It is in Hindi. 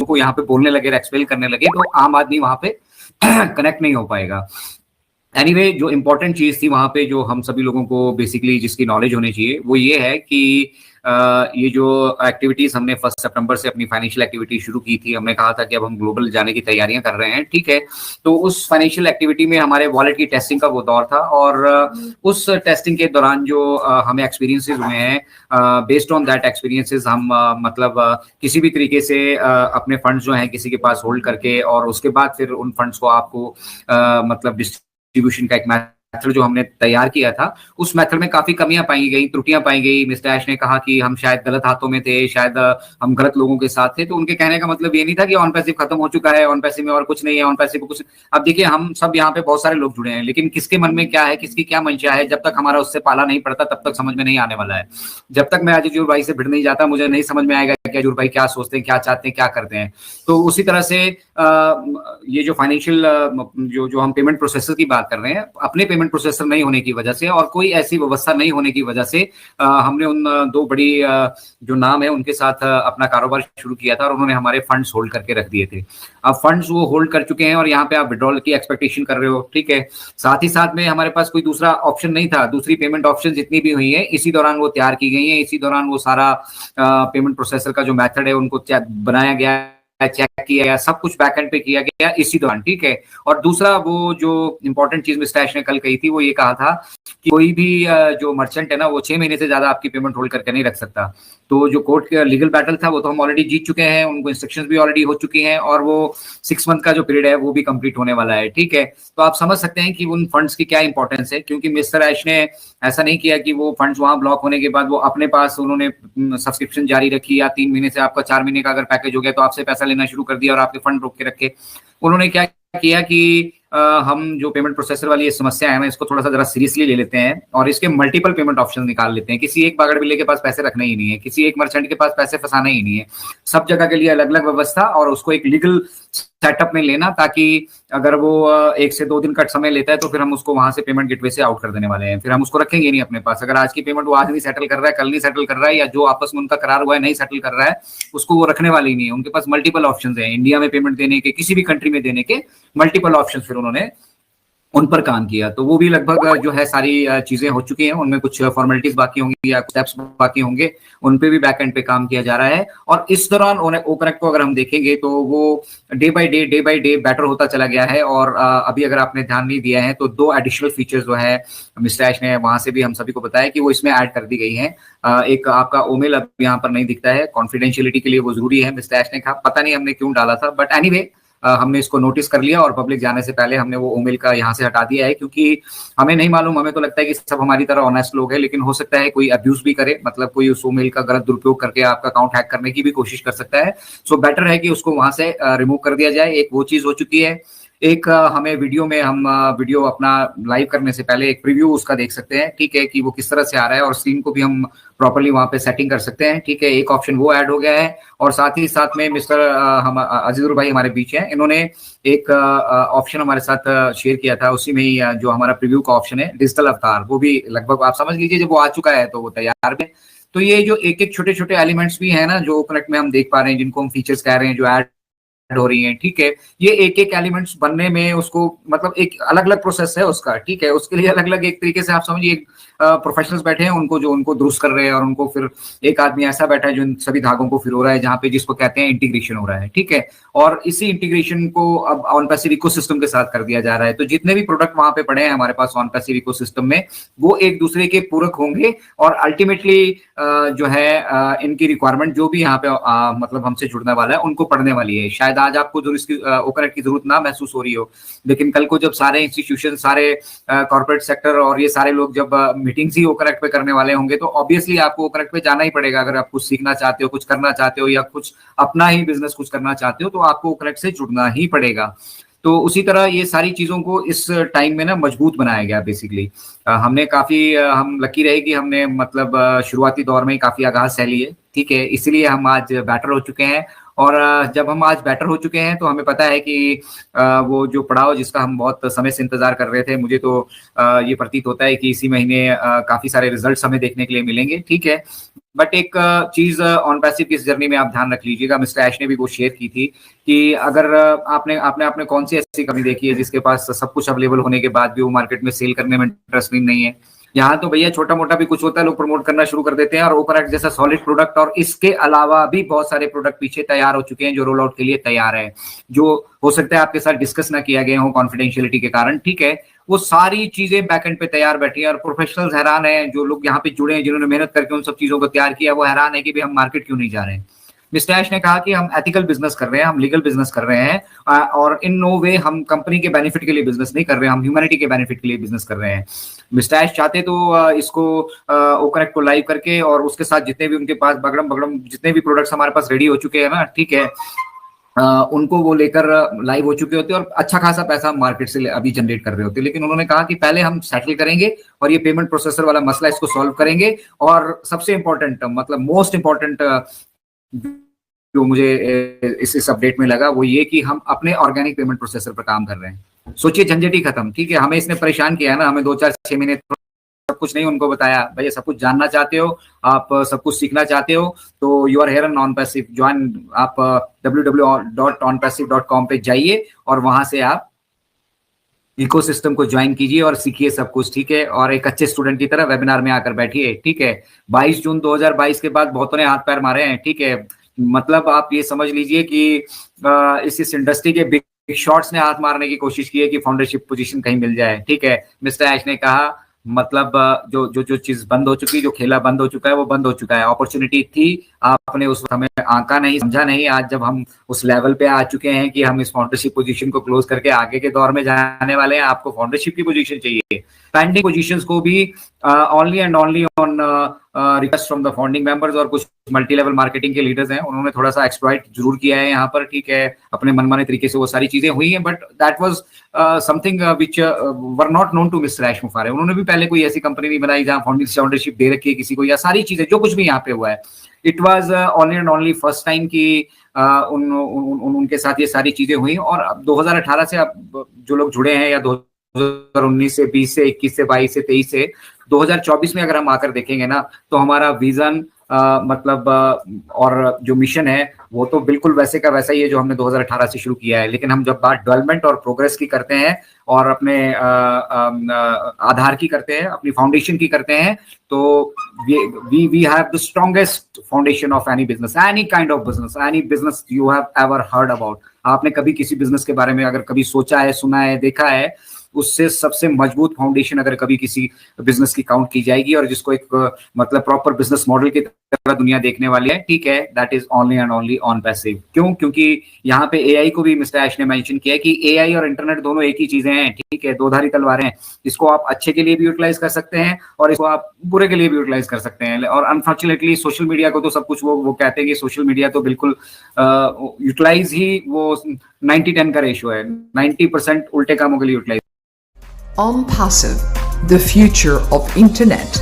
को यहाँ पे बोलने लगे, एक्सपेल करने लगे, तो आम आदमी वहां पे कनेक्ट नहीं हो पाएगा। एनीवे जो इम्पोर्टेंट चीज थी वहां पे, जो हम सभी लोगों को बेसिकली जिसकी नॉलेज होनी चाहिए, वो ये है कि ये जो एक्टिविटीज हमने 1 सितंबर से अपनी फाइनेंशियल एक्टिविटी शुरू की थी, हमने कहा था कि अब हम ग्लोबल जाने की तैयारियां कर रहे हैं, ठीक है। तो उस फाइनेंशियल एक्टिविटी में हमारे वॉलेट की टेस्टिंग का वो दौर था, और उस टेस्टिंग के दौरान जो हमें एक्सपीरियंसेस हुए हैं, बेस्ड ऑन दैट एक्सपीरियंसेस हम किसी भी तरीके से अपने फंड्स जो हैं किसी के पास होल्ड करके, और उसके बाद फिर उन फंड्स को आपको डिस्ट्रीब्यूशन का एक मेथड जो हमने तैयार किया था, उस मेथड में काफी कमियां पाई गई, त्रुटियां पाई गई। मिस्टर ऐश ने कहा कि हम शायद गलत हाथों में थे, शायद हम गलत लोगों के साथ थे। तो उनके कहने का मतलब ये नहीं था कि ऑन पैसिव खत्म हो चुका है, ऑन पैसिव में और कुछ नहीं है, ऑन पैसिव कुछ। अब देखिए, हम सब यहाँ पे बहुत सारे लोग जुड़े हैं, लेकिन किसके मन में क्या है, किसकी क्या मंशा है, जब तक हमारा उससे पाला नहीं पड़ता तब तक समझ में नहीं आने वाला है। जब तक मैं अजय भाई से भिड़ नहीं जाता, मुझे नहीं समझ में आएगा कि अजय भाई क्या सोचते हैं, क्या चाहते हैं, क्या करते हैं। तो उसी तरह से ये जो फाइनेंशियल जो हम पेमेंट प्रोसेसर की बात कर रहे हैं, अपने पेमेंट प्रोसेसर नहीं होने की वजह से और कोई ऐसी व्यवस्था नहीं होने की वजह से हमने उन दो बड़ी जो नाम है उनके साथ अपना कारोबार शुरू किया था, और उन्होंने हमारे फंड्स होल्ड करके रख दिए थे। अब फंड्स वो होल्ड कर चुके हैं, और यहाँ पे आप विड्रॉल की एक्सपेक्टेशन कर रहे हो, ठीक है। साथ ही साथ में हमारे पास कोई दूसरा ऑप्शन नहीं था। दूसरी पेमेंट ऑप्शन जितनी भी हुई है इसी दौरान वो तैयार की गई है, इसी दौरान वो सारा पेमेंट प्रोसेसर का जो मेथड है उनको बनाया गया, चेक किया गया, सब कुछ बैकएंड पे किया गया इसी दौरान, ठीक है। और दूसरा, वो जो इंपॉर्टेंट चीज मिस्टर ऐश ने कल कही थी, वो ये कहा था कि कोई भी जो मर्चेंट है ना, वो 6 महीने से ज्यादा आपकी पेमेंट होल्ड करके नहीं रख सकता। तो जो कोर्ट का लीगल बैटल था वो तो हम ऑलरेडी जीत चुके हैं, उनको इंस्ट्रक्शंस भी ऑलरेडी हो चुकी हैं, और वो 6 मंथ का जो पीरियड है वो भी कंप्लीट होने वाला है, ठीक है। तो आप समझ सकते हैं कि उन फंड्स की क्या इंपॉर्टेंस है, क्योंकि मिस्टर ऐश ने ऐसा नहीं किया कि वो फंड्स वहां ब्लॉक होने के बाद वो अपने पास उन्होंने सब्सक्रिप्शन जारी रखी, या 3 महीने से आपका 4 महीने का अगर पैकेज हो गया तो आपसे पैसा लेना शुरू कर दिया और आपके फंड रोक के रखे। उन्होंने क्या किया कि हम जो पेमेंट प्रोसेसर वाली ये समस्या है ना, इसको थोड़ा सा जरा सीरियसली ले लेते हैं, और इसके मल्टीपल पेमेंट ऑप्शन निकाल लेते हैं। किसी एक बागड़ बिल्ले के पास पैसे रखने ही नहीं है, किसी एक मर्चेंट के पास पैसे फंसाना ही नहीं है, सब जगह के लिए अलग अलग व्यवस्था, और उसको एक लीगल सेटअप में लेना, ताकि अगर वो 1 से 2 दिन का समय लेता है तो फिर हम उसको वहां से पेमेंट गेटवे से आउट कर देने वाले हैं, फिर हम उसको रखेंगे नहीं अपने पास। अगर आज की पेमेंट वो आज नहीं सेटल कर रहा है, कल नहीं सेटल कर रहा है, या जो आपस में उनका करार हुआ है नहीं सेटल कर रहा है, उसको वो रखने वाले ही नहीं है। उनके पास मल्टीपल ऑप्शंस हैं, इंडिया में पेमेंट देने के, किसी भी कंट्री में देने के मल्टीपल ऑप्शंस फिर उन्होंने उन पर काम किया। तो वो भी लगभग जो है सारी चीजें हो चुकी हैं, उनमें कुछ फॉर्मेलिटीज बाकी होंगी या स्टेप्स बाकी होंगे, उन पे भी बैक एंड पे काम किया जा रहा है। और इस दौरान ओकनेक्ट को अगर हम देखेंगे तो वो डे बाय डे बेटर होता चला गया है। और अभी अगर आपने ध्यान नहीं दिया है तो 2 एडिशनल फीचर्स जो है मिस्टर ऐश ने वहां से भी हम सभी को बताया कि वो इसमें ऐड कर दी गई है। एक आपका ओमेल अब यहाँ पर नहीं दिखता है, कॉन्फिडेंशियलिटी के लिए वो जरूरी है। मिस्टर ऐश ने कहा, पता नहीं हमने क्यों डाला था, बट एनीवे हमने इसको नोटिस कर लिया और पब्लिक जाने से पहले हमने वो ओमेल का यहाँ से हटा दिया है, क्योंकि हमें नहीं मालूम, हमें तो लगता है कि सब हमारी तरह ऑनेस्ट लोग हैं, लेकिन हो सकता है कोई अब्यूज भी करे, मतलब कोई उस ओमेल का गलत दुरुपयोग करके आपका अकाउंट हैक करने की भी कोशिश कर सकता है। सो बेटर है कि उसको वहां से रिमूव कर दिया जाए। एक वो चीज हो चुकी है। एक हमें वीडियो में हम वीडियो अपना लाइव करने से पहले एक प्रीव्यू उसका देख सकते हैं, ठीक है, कि वो किस तरह से आ रहा है, और स्क्रीन को भी हम प्रॉपर्ली वहां पे सेटिंग कर सकते हैं, ठीक है। एक ऑप्शन वो ऐड हो गया है, और साथ ही साथ में मिस्टर हम अजीजुर भाई हमारे बीच हैं, इन्होंने एक ऑप्शन हमारे साथ शेयर किया था, उसी में ही जो हमारा प्रीव्यू का ऑप्शन है डिजिटल अवतार, वो भी लगभग आप समझ लीजिए जब वो आ चुका है तो वो तैयार है। तो ये जो एक एक छोटे छोटे एलिमेंट्स भी है ना जो कनेक्ट में हम देख पा रहे हैं, जिनको हम फीचर्स कह रहे हैं, जो ऐड हो रही हैं, ठीक है, ये एक एक एलिमेंट्स बनने में उसको मतलब एक अलग अलग प्रोसेस है उसका, ठीक है। उसके लिए अलग अलग एक तरीके से आप समझिए प्रोफेशनल्स बैठे हैं, उनको दुरुस्त कर रहे हैं, और उनको फिर एक आदमी ऐसा बैठा है जो इन सभी धागों को फिरो रहा है, जहां पे जिसको कहते हैं इंटीग्रेशन हो रहा है, ठीक है। और इसी इंटीग्रेशन को अब ऑन पैसिव इकोसिस्टम के साथ कर दिया जा रहा है। तो जितने भी प्रोडक्ट वहां पे पड़े हैं हमारे पास ऑन पैसिव इकोसिस्टम में, वो एक दूसरे के पूरक होंगे, और अल्टीमेटली जो है इनकी रिक्वायरमेंट जो भी यहाँ पे मतलब हमसे जुड़ने वाला है उनको पढ़ने वाली है। शायद आज आपको जो इसकी ओकनेक्ट की जरूरत ना महसूस हो रही हो, लेकिन कल को जब सारे इंस्टीट्यूशन, सारे कॉर्पोरेट सेक्टर और ये सारे लोग जब मीटिंग्स ही ओकनेक्ट पे करने वाले होंगे, तो ऑब्वियसली आपको ओकनेक्ट पे जाना ही पड़ेगा। अगर आप कुछ सीखना चाहते हो, कुछ करना चाहते हो, या कुछ अपना ही बिजनेस कुछ करना चाहते हो, तो आपको ओकनेक्ट से जुड़ना ही पड़ेगा। तो उसी तरह ये सारी चीजों को इस टाइम में ना मजबूत बनाया गया बेसिकली। हमने काफी हम लकी रहे कि हमने मतलब शुरुआती दौर में ही काफी आगाज सह लिए, ठीक है, इसलिए हम आज बेटर हो चुके हैं। और जब हम आज बेटर हो चुके हैं तो हमें पता है कि वो जो पड़ाव जिसका हम बहुत समय से इंतजार कर रहे थे, मुझे तो ये प्रतीत होता है कि इसी महीने काफी सारे रिजल्ट्स हमें देखने के लिए मिलेंगे, ठीक है। बट एक चीज ऑन पैसिव की इस जर्नी में आप ध्यान रख लीजिएगा, मिस्टर ऐश ने भी वो शेयर की थी कि अगर आपने आपने आपने कौन सी ऐसी कंपनी देखी है जिसके पास सब कुछ अवेलेबल होने के बाद भी वो मार्केट में सेल करने में इंटरेस्टिंग नहीं है। यहाँ तो भैया छोटा मोटा भी कुछ होता है, लोग प्रमोट करना शुरू कर देते हैं, और ओपन एक्ट जैसा सॉलिड प्रोडक्ट और इसके अलावा भी बहुत सारे प्रोडक्ट पीछे तैयार हो चुके हैं जो रोल आउट के लिए तैयार है, जो हो सकता है आपके साथ डिस्कस ना किया गया हो कॉन्फिडेंशियलिटी के कारण, ठीक है। वो सारी चीजें बैकएंड पे तैयार बैठी है और प्रोफेशनल्स हैरान है, जो लोग यहाँ पे जुड़े हैं, जिन्होंने मेहनत करके उन सब चीजों को तैयार किया, वो हैरान है कि भाई हम मार्केट क्यों नहीं जा रहे हैं। मिस्टर ऐश ने कहा कि हम एथिकल बिजनेस कर रहे हैं, हम लीगल बिजनेस कर रहे हैं, और इन नो वे हम कंपनी के बेनिफिट के लिए बिजनेस नहीं कर रहे हैं, हम ह्यूमैनिटी के बेनिफिट के लिए बिजनेस कर रहे हैं। मिस्टर ऐश चाहते तो इसको ओकनेक्ट को लाइव करके और उसके साथ जितने भी उनके पास बगड़म बगड़म जितने भी प्रोडक्ट्स हमारे पास रेडी हो चुके हैं ना, ठीक है, उनको वो लेकर लाइव हो चुके होते और अच्छा खासा पैसा मार्केट से अभी जनरेट कर रहे होते, लेकिन उन्होंने कहा कि पहले हम सेटल करेंगे और ये पेमेंट प्रोसेसर वाला मसला इसको सॉल्व करेंगे। और सबसे इंपॉर्टेंट, मतलब मोस्ट इंपॉर्टेंट जो मुझे इस अपडेट में लगा वो ये कि हम अपने ऑर्गेनिक पेमेंट प्रोसेसर पर काम कर रहे हैं। सोचिए, झंझट ही खत्म, ठीक है। हमें इसने परेशान किया है ना, हमें 2-4-6 महीने सब कुछ नहीं उनको बताया, भैया सब कुछ जानना चाहते हो, आप सब कुछ सीखना चाहते हो तो you are here on ONPASSIVE, join आप www.onpassive.com पे जाइए और वहां से आप इकोसिस्टम को ज्वाइन कीजिए और सीखिए सब कुछ, ठीक है। और एक अच्छे स्टूडेंट की तरह वेबिनार में आकर बैठिए, ठीक है। 22 जून 2022 के बाद बहुतों ने हाथ पैर मारे हैं, ठीक है। मतलब आप ये समझ लीजिए कि इस इंडस्ट्री के बिग शॉट्स ने हाथ मारने की कोशिश की है कि फाउंडरशिप पोजीशन कहीं मिल जाए, ठीक है। मिस्टर ऐश ने कहा मतलब जो जो जो चीज बंद हो चुकी, जो खेला बंद हो चुका है वो बंद हो चुका है। अपॉर्चुनिटी थी, आपने उस हमें आंका नहीं, समझा नहीं। आज जब हम उस लेवल पे आ चुके हैं कि हम इस फाउंडरशिप पोजीशन को क्लोज करके आगे के दौर में जाने वाले हैं, आपको फाउंडरशिप की पोजीशन चाहिए। पेंडिंग पोजीशंस को भी only and only on request from the founding members और कुछ मल्टी लेवल मार्केटिंग के लीडर्स हैं, उन्होंने थोड़ा सा एक्सप्लॉइट जरूर किया है यहाँ पर, ठीक है। अपने मनमाने तरीके से वो सारी चीजें हुई हैं, but that was something which were not known to mister ऐश मुफारे। उन्होंने भी पहले कोई ऐसी कंपनी नहीं बनाई जहां फाउंडरशिप दे रखी है किसी को, या सारी चीजें जो कुछ भी यहाँ पे हुआ है, it was only and only first time कि उनके साथ ये सारी चीजें हुई। और अब 2018 से अब जो लोग जुड़े हैं, या 2019 से 20 से 21 से 22 से 23 से 2024 में अगर हम आकर देखेंगे ना, तो हमारा विजन मतलब और जो मिशन है वो तो बिल्कुल वैसे का वैसा ही है जो हमने 2018 से शुरू किया है। लेकिन हम जब बात डेवलपमेंट और प्रोग्रेस की करते हैं और अपने आधार की करते हैं, अपनी फाउंडेशन की करते हैं, तो we have the strongest foundation of any business, any kind of business, any business you have ever heard about। आपने कभी किसी बिजनेस के बारे में अगर कभी सोचा है, सुना है, देखा है, उससे सबसे मजबूत फाउंडेशन अगर कभी किसी बिजनेस की काउंट की जाएगी और जिसको एक मतलब प्रॉपर बिजनेस मॉडल की तरह दुनिया देखने वाली है, ठीक है, that is only and only on passive. क्यों? क्योंकि यहाँ पे एआई को भी मिस्टर ऐश ने मेंशन किया कि एआई और इंटरनेट दोनों एक ही चीजें हैं, ठीक है, दो धारी तलवारें हैं। इसको आप अच्छे के लिए भी यूटिलाइज कर सकते हैं और इसको आप बुरे के लिए भी यूटिलाइज कर सकते हैं। और अनफॉर्चुनेटली सोशल मीडिया को तो सब कुछ वो कहते हैं कि सोशल मीडिया तो बिल्कुल यूटिलाइज ही वो 90-10 का रेशियो है, 90% उल्टे कामों के लिए utilise. OnPassive, the future of internet.